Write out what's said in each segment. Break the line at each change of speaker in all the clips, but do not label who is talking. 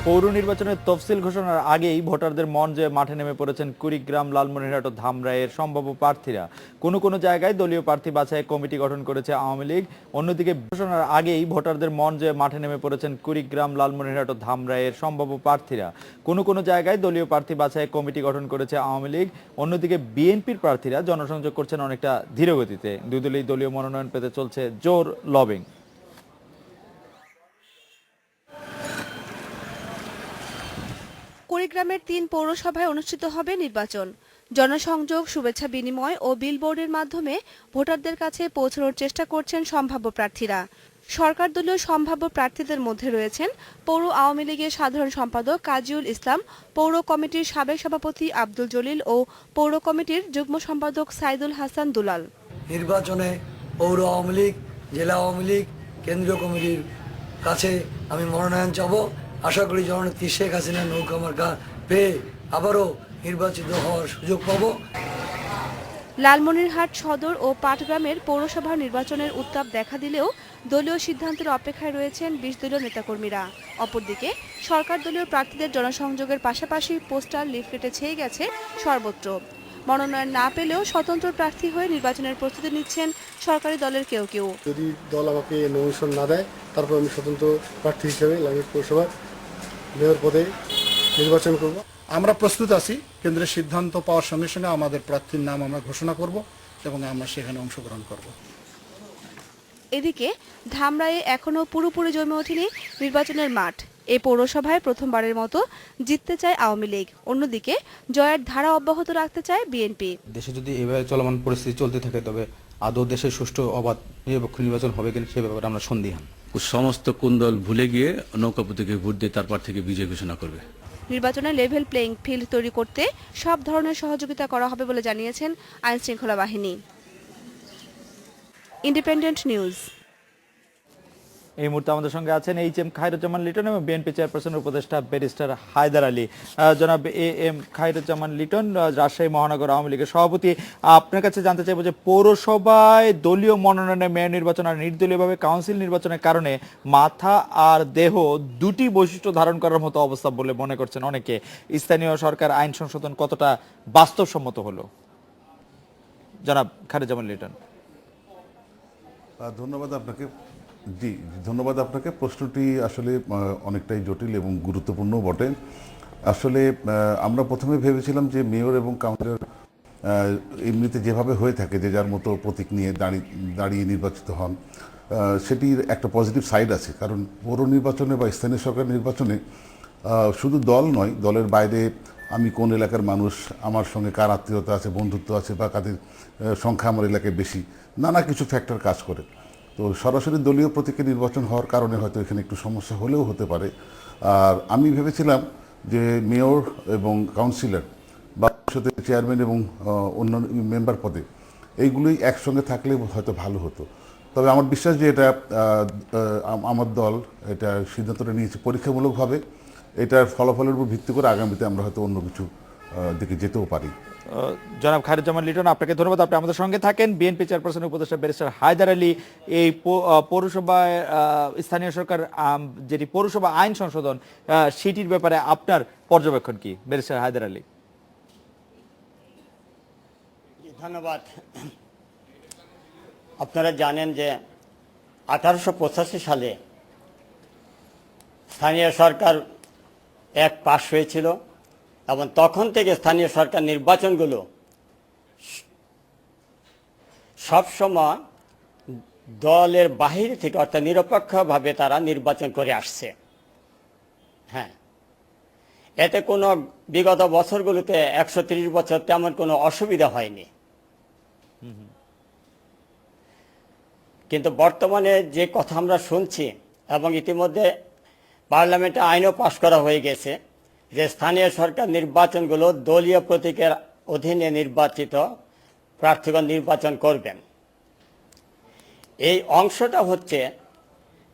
পৌর নির্বাচনের তফসিল ঘোষণার আগেই ভোটারদের মন জয়ে মাঠে নেমে পড়েছেন কুড়িগ্রাম, লালমনিরহাট ও ধামরাইয়ের সম্ভাব্য প্রার্থীরা। কোনো কোনো জায়গায় দলীয় প্রার্থী বাছাই কমিটি গঠন করেছে আওয়ামী লীগ। অন্যদিকে ঘোষণার আগেই ভোটারদের মন জয়ে মাঠে নেমে পড়েছেন কুড়িগ্রাম, লালমনিরহাট ও ধামরাইয়ের সম্ভাব্য প্রার্থীরা। কোনো কোনো জায়গায় দলীয় প্রার্থী বাছাই কমিটি গঠন করেছে আওয়ামী লীগ। অন্যদিকে বিএনপির প্রার্থীরা জনসংযোগ করছেন অনেকটা ধীরগতিতে। দুই দলেই দলীয় মনোনয়ন পেতে চলছে জোর লবিং।
কুড়িগ্রামের ৩ পৌরসভায় অনুষ্ঠিত হবে নির্বাচন। জনসংযোগ, শুভেচ্ছা বিনিময় ও বিলবোর্ডের মাধ্যমে ভোটারদের কাছে পৌঁছানোর চেষ্টা করছেন সম্ভাব্য প্রার্থীরা। সরকার দলীয় সম্ভাব্য প্রার্থীদের মধ্যে রয়েছেন পৌর আওয়ামী লীগের সাধারণ সম্পাদক কাজীউল ইসলাম, পৌর কমিটির সাবেক সভাপতি আব্দুল জলিল ও পৌর কমিটির যুগ্ম সম্পাদক সাইদুল হাসান দুলাল।
নির্বাচনে পৌর আওয়ামী লীগ, জেলা আওয়ামী লীগ, কেন্দ্রীয় কমিটির কাছে আমি মনোনয়ন চাবো। আশা করি জননেত্রী শেখ হাসিনা নৌকা মার্কা পেয়ে আবারও নির্বাচিত হওয়ার সুযোগ পাবো।
লালমনিরহাট সদর ও পাটগ্রামের পৌরসভা নির্বাচনের উত্তাপ দেখা দিলেও দলীয় সিদ্ধান্তের অপেক্ষায় রয়েছেন ২০ দলীয় নেতাকর্মীরা। অপরদিকে সরকার দলীয় প্রার্থীদের জনসংযোগের পাশাপাশি পোস্টার, লিফলেটে ছেয়ে গেছে সর্বত্র। মনোনয়ন না পেলেও স্বতন্ত্র প্রার্থী হয়ে নির্বাচনের প্রস্তুতি নিচ্ছেন সরকারি দলের কেউ কেউ।
যদি দল আমাকে নমিনেশন না দেয়, তারপর আমি স্বতন্ত্র প্রার্থী হিসেবে লালমনিরহাট পৌরসভার মেয়র পদে নির্বাচন করব।
আমরা প্রস্তুত আছি। কেন্দ্রের সিদ্ধান্ত পাওয়ার সঙ্গে সঙ্গে আমাদের প্রার্থীর নাম আমরা ঘোষণা করব এবং আমরা সেখানে অংশগ্রহণ করব।
এদিকে ধামরাইয়ে এখনো পুরোপুরি জমে ওঠেনি নির্বাচনের মাঠ। এই পৌরসভায় প্রথমবারের মতো জিততে চায় আওয়ামী লীগ। অন্যদিকে জয়ের ধারা অব্যাহত রাখতে চায় বিএনপি।
দেশে যদি এভাবে চলমান পরিস্থিতি চলতে থাকে তবে আদৌ দেশের সুষ্ঠু অবাধ নিরপেক্ষ নির্বাচন হবে কিনা সে ব্যাপারে আমরা সন্দিহান।
সমস্ত কুন্দল ভুলে গিয়ে নৌকা প্রতীকে ভোট দিয়ে তারপর থেকে বিজয় ঘোষণা করবে।
নির্বাচনে লেভেল প্লেইং ফিল্ড তৈরি করতে সব ধরনের সহযোগিতা করা হবে বলে জানিয়েছেন আইন শৃঙ্খলা বাহিনী। Independent news.
এই মুহূর্তে আমাদের সঙ্গে আছেন এইচ.এম. খায়রুজ্জামান লিটন এবং বিএনপি চেয়ারপারসনের উপদেষ্টা ব্যারিস্টার হায়দার আলী। জনাব এ.এম. খায়রুজ্জামান লিটন, রাজশাহী মহানগর আওয়ামী লীগের সভাপতি, আপনার কাছে জানতে চাইব যে পৌরসভায় দলীয় মনোনয়নে মেয়র নির্বাচন আর নির্দলীয়ভাবে কাউন্সিল নির্বাচনের কারণে মাথা আর দেহ দুটি বৈশিষ্ট্য ধারণ করার মতো অবস্থা বলে মনে করছেন অনেকে। স্থানীয় সরকার আইন সংশোধন কতটা বাস্তবসম্মত হলো? জনাব খায়রুজ্জামান লিটন।
ধন্যবাদ আপনাকে। প্রশ্নটি আসলে অনেকটাই জটিল এবং গুরুত্বপূর্ণ বটে। আসলে আমরা প্রথমে ভেবেছিলাম যে মেয়র এবং কাউন্সিলর এমনিতে যেভাবে হয়ে থাকে, যে যার মতো প্রতীক নিয়ে দাঁড়িয়ে নির্বাচিত হন, সেটির একটা পজিটিভ সাইড আছে। কারণ পৌর নির্বাচনে বা স্থানীয় সরকার নির্বাচনে শুধু দল নয়, দলের বাইরে আমি কোন এলাকার মানুষ, আমার সঙ্গে কার আত্মীয়তা আছে, বন্ধুত্ব আছে, বা কাদের সংখ্যা আমার এলাকায় বেশি, নানা কিছু ফ্যাক্টর কাজ করে। তো সরাসরি দলীয় প্রতীকে নির্বাচন হওয়ার কারণে হয়তো এখানে একটু সমস্যা হলেও হতে পারে। আর আমি ভেবেছিলাম যে মেয়র এবং কাউন্সিলর বা পরিষদের চেয়ারম্যান এবং অন্য মেম্বার পদে এইগুলোই একসঙ্গে থাকলে হয়তো ভালো হতো। তবে আমার বিশ্বাস যে এটা আমার দল এটা সিদ্ধান্তটা নিয়েছে পরীক্ষামূলকভাবে। এটার ফলাফলের উপর ভিত্তি করে আগামীতে আমরা হয়তো অন্য কিছু দিকে যেতেও পারি।
জনাব খায়রুজ্জামান লিটন, আপনাকে ধন্যবাদ। আপনি আমাদের সঙ্গে থাকেন। বিএনপি চেয়ারপারসনের উপদেষ্টা ব্যারিস্টার হায়দার আলী, এই পৌরসভায় স্থানীয় সরকার যেটি পৌরসভা আইন সংশোধন, সেটির ব্যাপারে আপনার পর্যবেক্ষণ কি? ব্যারিস্টার হায়দার আলী।
ধন্যবাদ। আপনারা জানেন যে 1885 সালে স্থানীয় সরকার অ্যাক্ট পাস হয়েছিল এবং তখন থেকে স্থানীয় সরকার নির্বাচনগুলো সবসময় দলের বাহিরে থেকে, অর্থাৎ নিরপেক্ষভাবে তারা নির্বাচন করে আসছে। হ্যাঁ, এতে কোনো বিগত বছরগুলোতে 130 বছর তেমন কোনো অসুবিধা হয়নি। কিন্তু বর্তমানে যে কথা আমরা শুনছি এবং ইতিমধ্যে পার্লামেন্টে আইনও পাশ করা হয়ে গেছে যে স্থানীয় সরকার নির্বাচনগুলো দলীয় প্রতীকের অধীনে নির্বাচিত প্রার্থীগণ নির্বাচন করবেন। এই অংশটা হচ্ছে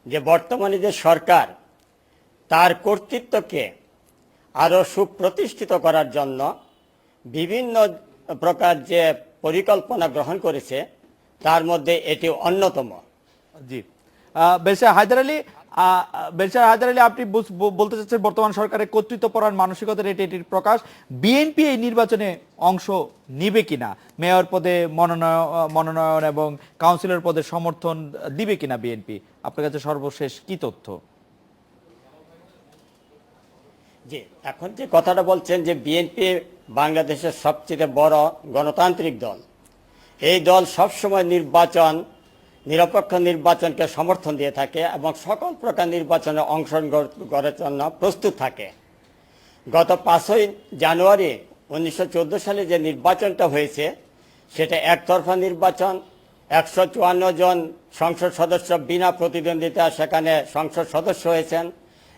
যে বর্তমানে যে সরকার তার কর্তৃত্বকে আরও সুপ্রতিষ্ঠিত করার জন্য বিভিন্ন প্রকার যে পরিকল্পনা গ্রহণ করেছে তার মধ্যে এটি অন্যতম।
জি, ব্যারিস্টার হায়দার আলী, আপনি বলতে চাচ্ছেন বর্তমান সরকারের কর্তৃত্বপরায়ণ মানসিকতার এটির প্রকাশ। বিএনপি এই নির্বাচনে অংশ নিবে কিনা, মেয়র পদে মনোনয়ন এবং কাউন্সিলর পদে সমর্থন দিবে কিনা বিএনপি, আপনার কাছে সর্বশেষ কি তথ্য?
জি, এখন যে কথাটা বলছেন যে বিএনপি বাংলাদেশের সবচেয়ে বড় গণতান্ত্রিক দল, এই দল সবসময় নিরপেক্ষ নির্বাচনকে সমর্থন দিয়ে থাকে এবং সকল প্রকার নির্বাচনে অংশগ্রহণ করার জন্য প্রস্তুত থাকে। গত 5ই জানুয়ারি 1914 সালে যে নির্বাচনটা হয়েছে সেটা একতরফা নির্বাচন। 154 জন সংসদ সদস্য বিনা প্রতিদ্বন্দ্বিতা সেখানে সংসদ সদস্য হয়েছেন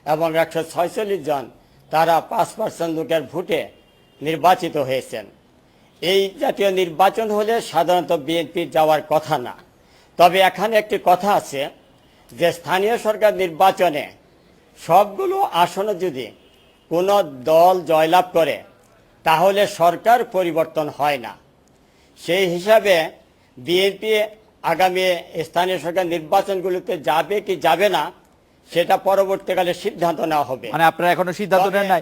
এবং 146 জন তারা 5% লোকের ভোটে নির্বাচিত হয়েছেন। এই জাতীয় নির্বাচন হলে সাধারণত বিএনপির যাওয়ার কথা না। তবে এখানে একটি কথা আছে যে স্থানীয় সরকার নির্বাচনে সবগুলো আসনে যদি কোনো দল জয়লাভ করে তাহলে সরকার পরিবর্তন হয় না। সেই হিসাবে বিএনপি আগামী স্থানীয় সরকার নির্বাচনগুলোতে যাবে কি যাবে না সেটা পরবর্তীকালে সিদ্ধান্ত নেওয়া হবে।
মানে আপনারা এখনো সিদ্ধান্ত নেন নাই?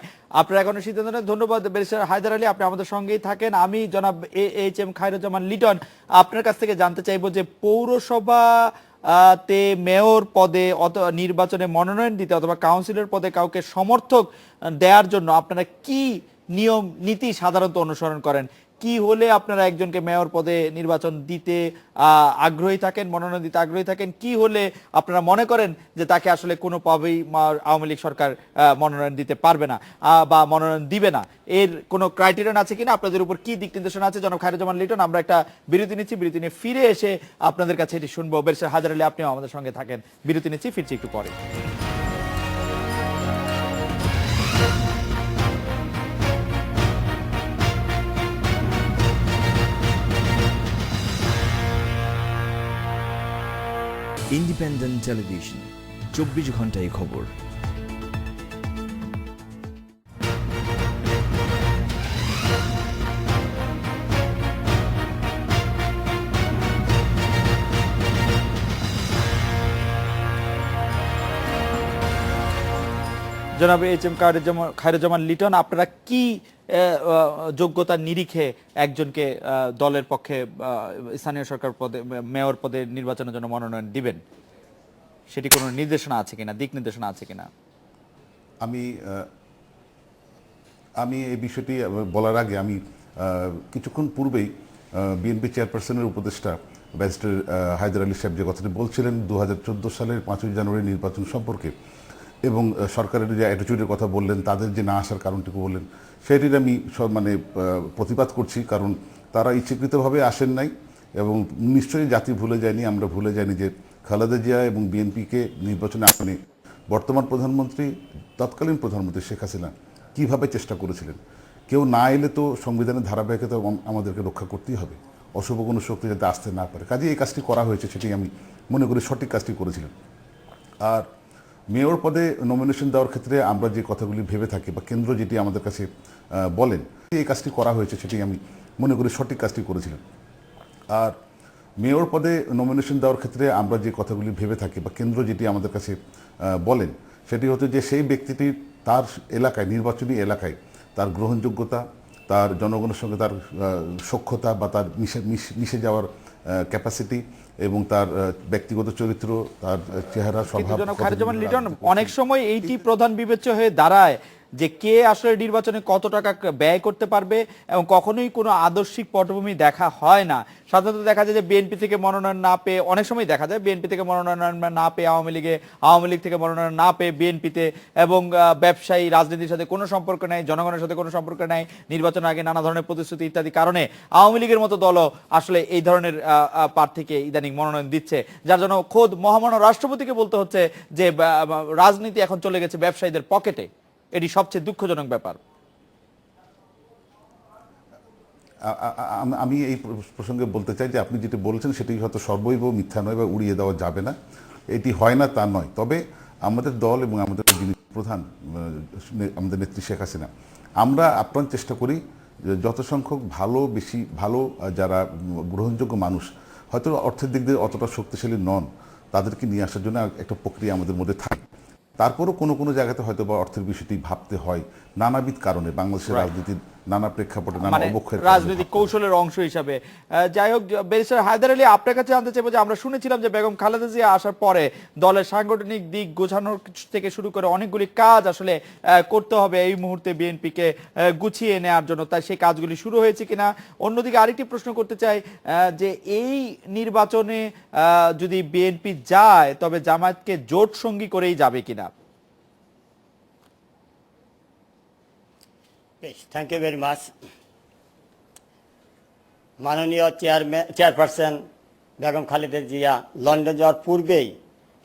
ধন্যবাদ ব্যারিস্টার হায়দার আলী, আপনি আমাদের সঙ্গেই থাকেন। আমি জনাব AHM খায়রুজ্জামান লিটন আপনার কাছ থেকে জানতে চাইবো যে পৌরসভা তে মেয়র পদে নির্বাচনে মনোনয়ন দিতে অথবা কাউন্সিলর পদে কাউকে সমর্থক দেওয়ার জন্য আপনারা কি নিয়ম নীতি সাধারণত অনুসরণ করেন? কি হলে আপনারা একজনকে মেয়র পদে নির্বাচন দিতে আগ্রহী থাকেন, মনোনয়ন দিতে আগ্রহী থাকেন? কি হলে আপনারা মনে করেন যে তাকে আসলে কোনোভাবেই আওয়ামী লীগ সরকার মনোনয়ন দিতে পারবে না বা মনোনয়ন দিবে না? এর কোনো ক্রাইটেরিয়ান আছে কিনা? আপনাদের উপর কি দিক নির্দেশনা আছে? জনাব খায়রুজ্জামান লিটন, আমরা একটা বিরতি নিচ্ছি, বিরতি নিয়ে ফিরে এসে আপনাদের কাছে এটি শুনবো। ব্যারিস্টার হায়দার আলী, আপনিও আমাদের সঙ্গে থাকেন। বিরতি নিচ্ছি, ফিরছি একটু পরে।
ইন্ডিপেন্ডেন্ট টেলিভিশন, 24 ঘন্টায় খবর।
জনাব AHM খায়রুজ্জামান লিটন, আপনারা কি যোগ্যতার নিরিখে একজনকে দলের পক্ষে স্থানীয় সরকার পদে মেয়র পদে নির্বাচনের জন্য মনোনয়ন দিবেন? সেটি কোনো নির্দেশনা আছে কিনা, দিক নির্দেশনা আছে কিনা?
আমি এই বিষয়টি বলার আগে আমি কিছুক্ষণ পূর্বেই বিএনপি চেয়ারপারসনের উপদেষ্টা ব্যারিস্টার হায়দার আলী সাহেব যে কথাটি বলছিলেন 2014 সালের 5ই জানুয়ারি নির্বাচন সম্পর্কে এবং সরকারের যে অ্যাটিটিউডের কথা বললেন, তাদের যে না আসার কারণটুকু বললেন, সেটির আমি প্রতিবাদ করছি। কারণ তারা ইচ্ছাকৃতভাবে আসেন নাই এবং নিশ্চয়ই জাতি ভুলে যায়নি, আমরা ভুলে যাইনি যে খালেদা জিয়া এবং বিএনপিকে নির্বাচনে আনে বর্তমান প্রধানমন্ত্রী, তৎকালীন প্রধানমন্ত্রী শেখ হাসিনা কীভাবে চেষ্টা করেছিলেন। কেউ না এলে তো সংবিধানের ধারাবাহিকতা আমাদেরকে রক্ষা করতেই হবে, অশুভ কোনো শক্তি যাতে আসতে না পারে। কাজে এই কাজটি করা হয়েছে, সেটি আমি মনে করি সঠিক কাজটি করেছিলেন। আর মেয়র পদে নমিনেশন দেওয়ার ক্ষেত্রে আমরা যে কথাগুলি ভেবে থাকি বা কেন্দ্র যেটি আমাদের কাছে বলেন, এই কাজটি করা হয়েছে, সেটি আমি মনে করি সঠিক কাজটি করেছিলেন। আর মেয়র পদে নমিনেশন দেওয়ার ক্ষেত্রে আমরা যে কথাগুলি ভেবে থাকি বা কেন্দ্র যেটি আমাদের কাছে বলেন, সেটি হচ্ছে যে সেই ব্যক্তিটি তার এলাকায়, নির্বাচনী এলাকায় তার গ্রহণযোগ্যতা, তার জনগণের সঙ্গে তার সখ্যতা বা তার মিশে যাওয়ার ক্যাপাসিটি এবং তার ব্যক্তিগত চরিত্র, তার চেহারা, স্বভাব।
খায়রুজ্জামান লিটন, অনেক সময় এইটি প্রধান বিবেচ্য হয়ে দাঁড়ায় যে কে আসলে নির্বাচনে কত টাকা ব্যয় করতে পারবে এবং কখনোই কোনো আদর্শিক পটভূমি দেখা হয় না। সাধারণত দেখা যায় যে বিএনপি থেকে মনোনয়ন না পেয়ে, অনেক সময় দেখা যায় বিএনপি থেকে মনোনয়ন না পেয়ে আওয়ামী লীগে, আওয়ামী লীগ থেকে মনোনয়ন না পেয়ে বিএনপিতে, এবং ব্যবসায়ী রাজনীতির সাথে কোনো সম্পর্ক নেই, জনগণের সাথে কোনো সম্পর্ক নেই, নির্বাচনের আগে নানা ধরনের প্রতিশ্রুতি ইত্যাদি কারণে আওয়ামী লীগের মতো দলও আসলে এই ধরনের প্রার্থীকে ইদানিং মনোনয়ন দিচ্ছে, যার জন্য খোদ মহামান্য রাষ্ট্রপতিকে বলতে হচ্ছে যে রাজনীতি এখন চলে গেছে ব্যবসায়ীদের পকেটে। এটি সবচেয়ে দুঃখজনক ব্যাপার।
আমি এই প্রসঙ্গে বলতে চাই যে আপনি যেটি বলেছেন সেটি হয়তো সর্বৈব মিথ্যা নয় বা উড়িয়ে দেওয়া যাবে না, এটি হয় না তা নয়। তবে আমাদের দল এবং আমাদের যিনি প্রধান, আমাদের নেত্রী শেখ হাসিনা, আমরা আপ্রাণ চেষ্টা করি যত সংখ্যক বেশি ভালো যারা গ্রহণযোগ্য মানুষ, হয়তো অর্থের দিক দিয়ে অতটা শক্তিশালী নন, তাদেরকে নিয়ে আসার জন্য একটা প্রক্রিয়া আমাদের মধ্যে থাকে। তারপরও কোনো কোনো জায়গাতে হয়তো বা অর্থের বিষয়টি ভাবতে হয় নানাবিধ কারণে, বাংলাদেশের রাজনীতির নানা প্রেক্ষাপটে, নানা
মানে
অবক্ষয়ের
রাজনৈতিক কৌশলের অংশ হিসাবে। যাই হোক, ব্যারিস্টার হায়দার আলী, আপনার কাছে জানতে চাইবো যে আমরা শুনেছিলাম যে বেগম খালেদা জিয়া আসার পরে দলের সাংগঠনিক দিক গোছানোর থেকে শুরু করে অনেকগুলি কাজ আসলে করতে হবে এই মুহূর্তে বিএনপিকে গুছিয়ে নেওয়ার জন্য, তাই সেই কাজগুলি শুরু হয়েছে কিনা। অন্যদিকে আরেকটি প্রশ্ন করতে চাই যে এই নির্বাচনে যদি বিএনপি যায় তবে জামায়াতকে জোট সঙ্গী করেই যাবে কিনা।
Thank you very much. মাননীয় চেয়ারপারসন বেগম খালেদা জিয়া লন্ডন যাওয়ার পূর্বেই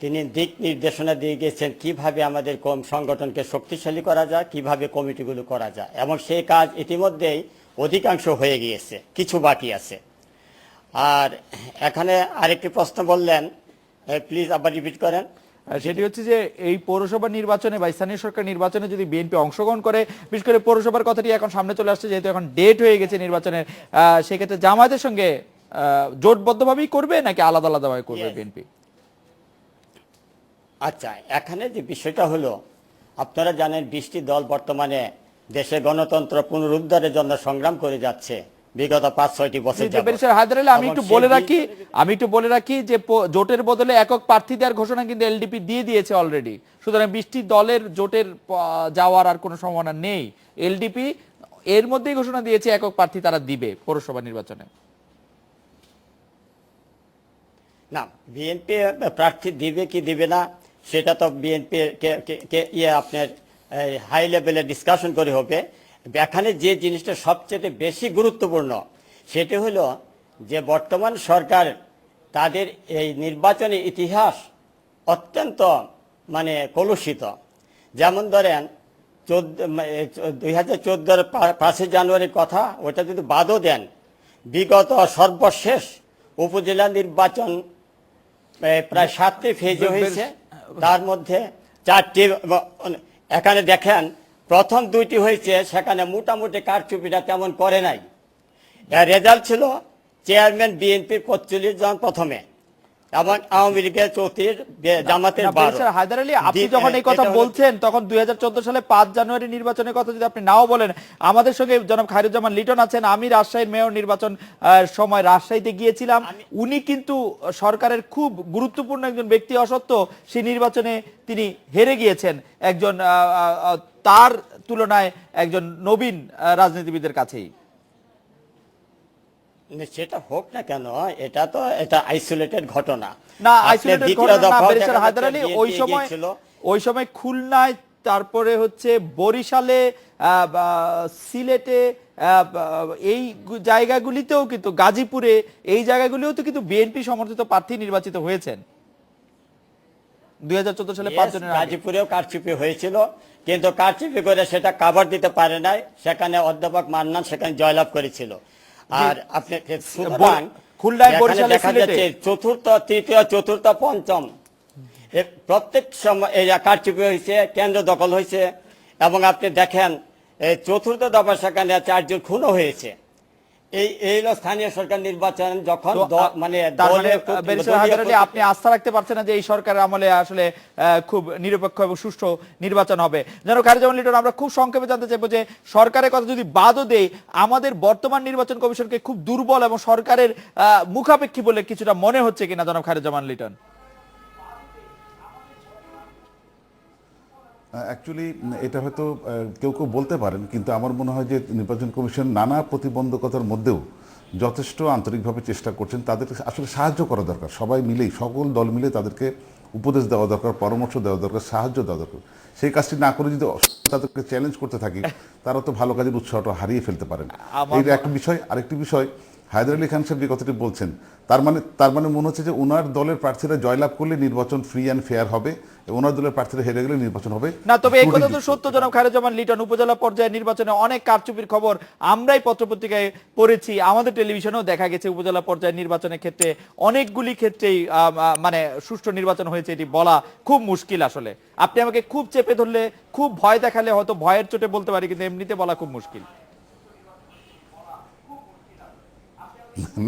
তিনি দিক নির্দেশনা দিয়ে গেছেন কিভাবে আমাদের সংগঠনকে শক্তিশালী করা যায়, কিভাবে কমিটিগুলো করা যায়, এবং সেই কাজ ইতিমধ্যেই অধিকাংশ হয়ে গিয়েছে, কিছু বাকি আছে। আর এখানে আরেকটি প্রশ্ন বললেন, প্লিজ আবার রিপিট করেন।
সেটি হচ্ছে যে এই পৌরসভা নির্বাচনে বা স্থানীয় সরকার নির্বাচনে যদি বিএনপি অংশগ্রহণ করে, বিশেষ করে পৌরসভার কথাটি এখন সামনে চলে আসছে, যেহেতু এখন ডেট হয়ে গেছে নির্বাচনের, সেক্ষেত্রে জামায়াতের সঙ্গে জোটবদ্ধভাবেই করবে নাকি আলাদা আলাদাভাবে করবে বিএনপি?
আচ্ছা, এখানে যে বিষয়টা হলো, আপনারা জানেন 20টি দল বর্তমানে দেশে গণতন্ত্র পুনরুদ্ধারের জন্য সংগ্রাম করে যাচ্ছে বিগত 5-6টি বছর যাবত।
হায়দার আলী, আমি একটু বলে রাখি যে জোটের বদলে একক প্রার্থী দেওয়ার ঘোষণা কিন্তু এলডিপি দিয়ে দিয়েছে অলরেডি, সুতরাং 20টি দলের জোটের যাওয়ার আর কোনো সম্ভাবনা নেই। এলডিপি এর মধ্যেই ঘোষণা দিয়েছে একক প্রার্থী তারা দিবে পৌরসভা নির্বাচনে।
না, বিএনপি প্রার্থী দিবে কি দিবে না সেটা তো বিএনপি আপনার হাই লেভেলে ডিসকাশন করে হবে। এখানে যে জিনিসটা সবচেয়ে বেশি গুরুত্বপূর্ণ সেটি হলো যে বর্তমান সরকার তাদের এই নির্বাচনী ইতিহাস অত্যন্ত কলুষিত। যেমন ধরেন 2014 5 জানুয়ারির কথা, ওটা যদি বাদও দেন, বিগত সর্বশেষ উপজেলা নির্বাচন প্রায় 7টি ফেজে হয়েছে, তার মধ্যে 4টি এখানে দেখেন প্রথম 2টি হয়েছে, সেখানে মোটামুটি কারচুপিটা তেমন করে নাই। এর রেজাল্ট ছিল চেয়ারম্যান বিএনপির 45 জন প্রথমে, এবং আওয়ামী লীগের 34, জামাতের 12।
হায়দার আলী, আপনি যখন এই কথা বলছেন তখন 2014 সালে 5 জানুয়ারি নির্বাচনের কথা যদি আপনি নাও বলেন, আমাদের সঙ্গে জনাব খায়রুজ্জামান লিটন আছেন, আমি রাজশাহীর মেয়র নির্বাচন সময় রাজশাহীতে গিয়েছিলাম, উনি কিন্তু সরকারের খুব গুরুত্বপূর্ণ একজন ব্যক্তি অসত্ত্বেও সেই নির্বাচনে তিনি হেরে গিয়েছেন একজন তার তুলনায় একজন নবীন রাজনীতিবিদের কাছেই।
সেটা হোক না কেন, এটা আইসোলেটেড ঘটনা
না, আইসোলেটেড ঘটনা না ব্যারিস্টার হায়দার আলী। ওই সময় খুলনায়, তারপরে হচ্ছে বরিশালে, সিলেটে, এই জায়গাগুলিতেও কিন্তু, গাজীপুরে, এই জায়গাগুলিও তো কিন্তু বিএনপি সমর্থিত প্রার্থী নির্বাচিত হয়েছেন 2014 সালে 5 জনের।
গাজীপুরেও কারচুপি হয়েছিল, কিন্তু কারচুপি করে সেটা কভার দিতে পারে নাই, সেখানে অধ্যাপক মান্নান সেখানে জয়লাভ করেছিল। আর আপনি দেখা যাচ্ছে 4র্থ, 3য়, 4র্থ, 5ম প্রত্যেক সময় এই কারচুপি হয়েছে, কেন্দ্র দখল হয়েছে, এবং আপনি দেখেন 4র্থ দফা সেখানে 4 জন খুনও হয়েছে। এই স্থানীয় সরকার নির্বাচন যখন
আপনি আস্থা রাখতে পারছেন না যে এই সরকারের আমলে আসলে খুব নিরপেক্ষ এবং সুষ্ঠু নির্বাচন হবে। যেন খায়রুজ্জামান লিটন, আমরা খুব সংক্ষেপে জানতে চাইবো যে সরকারের কথা যদি বাদও দেই, আমাদের বর্তমান নির্বাচন কমিশনকে খুব দুর্বল এবং সরকারের মুখাপেক্ষী বলে কিছুটা মনে হচ্ছে কিনা জনাব খায়রুজ্জামান লিটন?
অ্যাকচুয়ালি এটা হয়তো কেউ কেউ বলতে পারেন, কিন্তু আমার মনে হয় যে নির্বাচন কমিশন নানা প্রতিবন্ধকতার মধ্যেও যথেষ্ট আন্তরিকভাবে চেষ্টা করছেন। তাদের আসলে সাহায্য করা দরকার, সবাই মিলেই, সকল দল মিলে তাদেরকে উপদেশ দেওয়া দরকার, পরামর্শ দেওয়া দরকার, সাহায্য দেওয়া দরকার। সেই কাজটি না করে যদি তাদেরকে চ্যালেঞ্জ করতে থাকি, তারা তো ভালো কাজের উৎসাহটা হারিয়ে ফেলতে পারেন। এই একটা বিষয়। আরেকটি বিষয়, হায়দার আলী খান সাহেব যে কথাটি বলছেন, তার মানে মনে হচ্ছে যে ওনার দলের প্রার্থীরা জয়লাভ করলে নির্বাচন ফ্রি অ্যান্ড ফেয়ার হবে, ওনার দলের প্রার্থীরা হেরে গেলে নির্বাচন হবে
না। তবে এই কথা তো সত্য জনাব খায়রুজ্জামান লিটন, উপজেলা পর্যায়ে নির্বাচনে অনেক কারচুপির খবর আমরাই পত্রপত্রিকায় পড়েছি, আমাদের টেলিভিশনেও দেখা গেছে। উপজেলা পর্যায়ে নির্বাচনের ক্ষেত্রে অনেকগুলি ক্ষেত্রেই সুষ্ঠু নির্বাচন হয়েছে, এটি বলা খুব মুশকিল। আসলে আপনি আমাকে খুব চেপে ধরলে, খুব ভয় দেখালে হয়তো ভয়ের চোটে বলতে পারি, কিন্তু এমনিতে বলা খুব মুশকিল।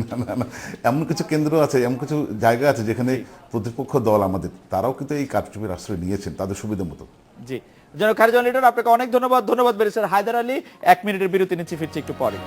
না, এমন কিছু কেন্দ্র আছে, এমন কিছু জায়গা আছে যেখানে প্রতিপক্ষ দল আমাদের তারাও কিন্তু এই কারচুপির আশ্রয় নিয়েছেন তাদের সুবিধা মতো।
জি, জনাব খায়রুজ্জামান লিটন, আপনাকে অনেক ধন্যবাদ। ব্যারিস্টার হায়দার আলী। 1 মিনিটের বিরতি নিচ্ছি, ফিরছি একটু পরে।